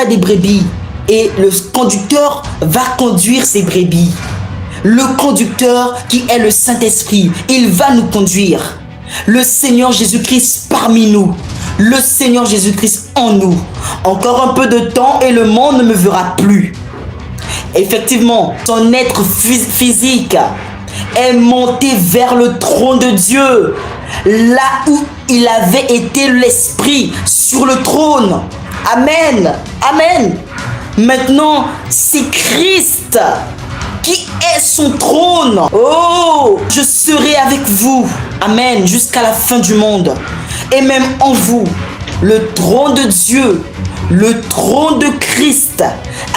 des brebis et le conducteur va conduire ces brebis. Le conducteur qui est le Saint-Esprit, il va nous conduire. Le Seigneur Jésus-Christ parmi nous. Le Seigneur Jésus-Christ en nous. Encore un peu de temps et le monde ne me verra plus. Effectivement, son être physique est monté vers le trône de Dieu. Là où il avait été l'Esprit sur le trône. Amen. Amen. Maintenant, c'est Christ qui est son trône. Oh, je serai avec vous. Amen. Jusqu'à la fin du monde. Et même en vous, le trône de Dieu, le trône de Christ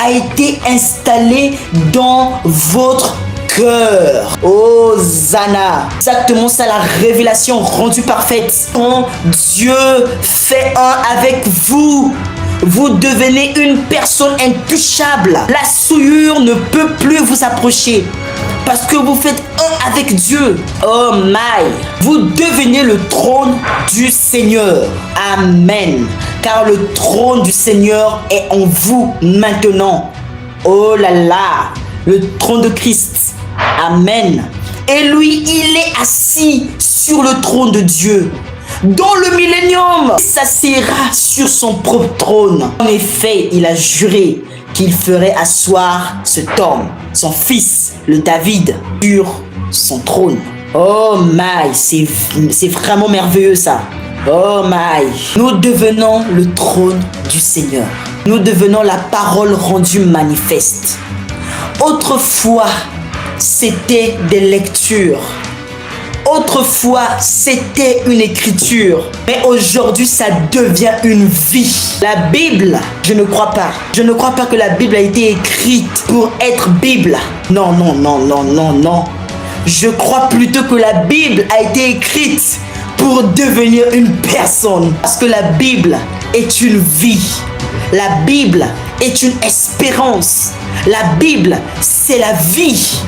a été installé dans votre cœur. Oh Zana, exactement ça, la révélation rendue parfaite. Quand Dieu fait un avec vous, vous devenez une personne intouchable. La souillure ne peut plus vous approcher. Parce que vous faites un avec Dieu. Oh my. Vous devenez le trône du Seigneur. Amen. Car le trône du Seigneur est en vous maintenant. Oh là là. Le trône de Christ. Amen. Et lui, il est assis sur le trône de Dieu. Dans le millénium, il s'assiera sur son propre trône. En effet, il a juré qu'il ferait asseoir cet homme, son fils, le David, sur son trône. Oh my, c'est vraiment merveilleux ça. Oh my. Nous devenons le trône du Seigneur. Nous devenons la parole rendue manifeste. Autrefois, c'était des lectures. Autrefois, c'était une écriture. Mais aujourd'hui, ça devient une vie. La Bible, je ne crois pas. Je ne crois pas que la Bible a été écrite pour être Bible. Non, non, non, non, non, non. Je crois plutôt que la Bible a été écrite pour devenir une personne. Parce que la Bible est une vie. La Bible est une espérance. La Bible, c'est la vie.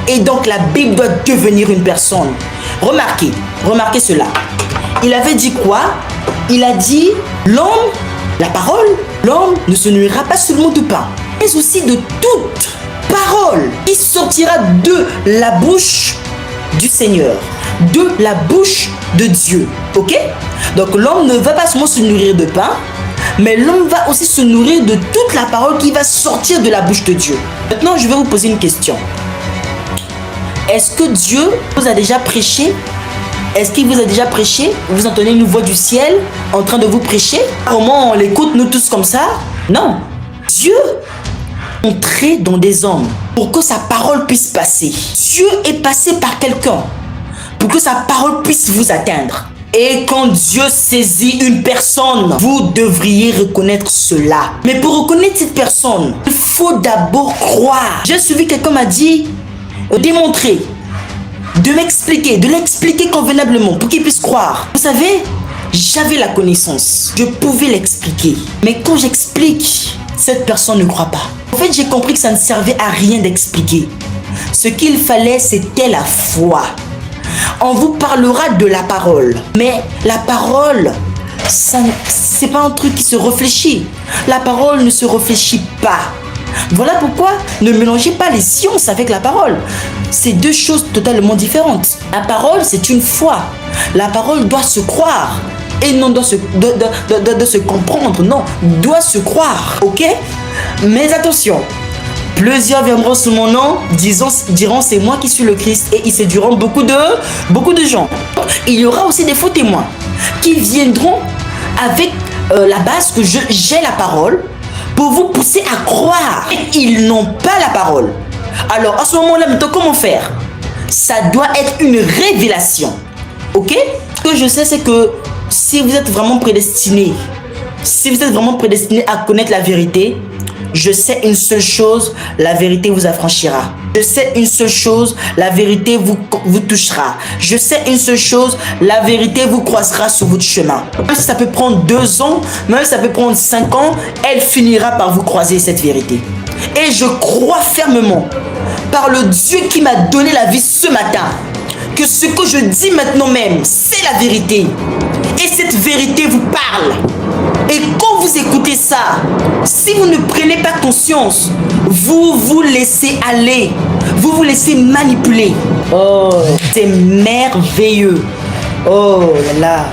Et donc la Bible doit devenir une personne. Remarquez cela. Il avait dit quoi? Il a dit, l'homme, la parole, l'homme ne se nourrira pas seulement de pain, mais aussi de toute parole qui sortira de la bouche du Seigneur, de la bouche de Dieu. Ok? Donc l'homme ne va pas seulement se nourrir de pain, mais l'homme va aussi se nourrir de toute la parole qui va sortir de la bouche de Dieu. Maintenant, je vais vous poser une question. Est-ce que Dieu vous a déjà prêché? Est-ce qu'il vous a déjà prêché? Vous entendez une voix du ciel en train de vous prêcher? Comment on l'écoute nous tous comme ça? Non. Dieu est entré dans des hommes pour que sa parole puisse passer. Dieu est passé par quelqu'un pour que sa parole puisse vous atteindre. Et quand Dieu saisit une personne, vous devriez reconnaître cela. Mais pour reconnaître cette personne, il faut d'abord croire. J'ai suivi quelqu'un m'a dit, démontrer, de m'expliquer, de l'expliquer convenablement pour qu'il puisse croire. Vous savez, j'avais la connaissance, je pouvais l'expliquer. Mais quand j'explique, cette personne ne croit pas. En fait, j'ai compris que ça ne servait à rien d'expliquer. Ce qu'il fallait, c'était la foi. On vous parlera de la parole. Mais la parole, c'est pas un truc qui se réfléchit. La parole ne se réfléchit pas. Voilà pourquoi ne mélangez pas les sciences avec la parole. C'est deux choses totalement différentes. La parole, c'est une foi. La parole doit se croire. Et non doit se comprendre. Non, doit se croire. Ok? Mais attention. Plusieurs viendront sous mon nom, diront c'est moi qui suis le Christ. Et ils séduiront beaucoup de gens. Il y aura aussi des faux témoins qui viendront avec la base que j'ai la parole pour vous pousser à croire. Et ils n'ont pas la parole. Alors à ce moment-là, maintenant, comment faire? Ça doit être une révélation. Ok? Ce que je sais, c'est que si vous êtes vraiment prédestiné, à connaître la vérité, je sais une seule chose, la vérité vous affranchira. Je sais une seule chose, la vérité vous touchera. Je sais une seule chose, la vérité vous croisera sur votre chemin. Même si ça peut prendre 2 ans, même si ça peut prendre 5 ans, elle finira par vous croiser cette vérité. Et je crois fermement, par le Dieu qui m'a donné la vie ce matin, que ce que je dis maintenant même, c'est la vérité. Et cette vérité vous parle. Et quand vous écoutez ça, si vous ne prenez pas conscience, vous vous laissez aller. Vous vous laissez manipuler. Oh, c'est merveilleux. Oh là là.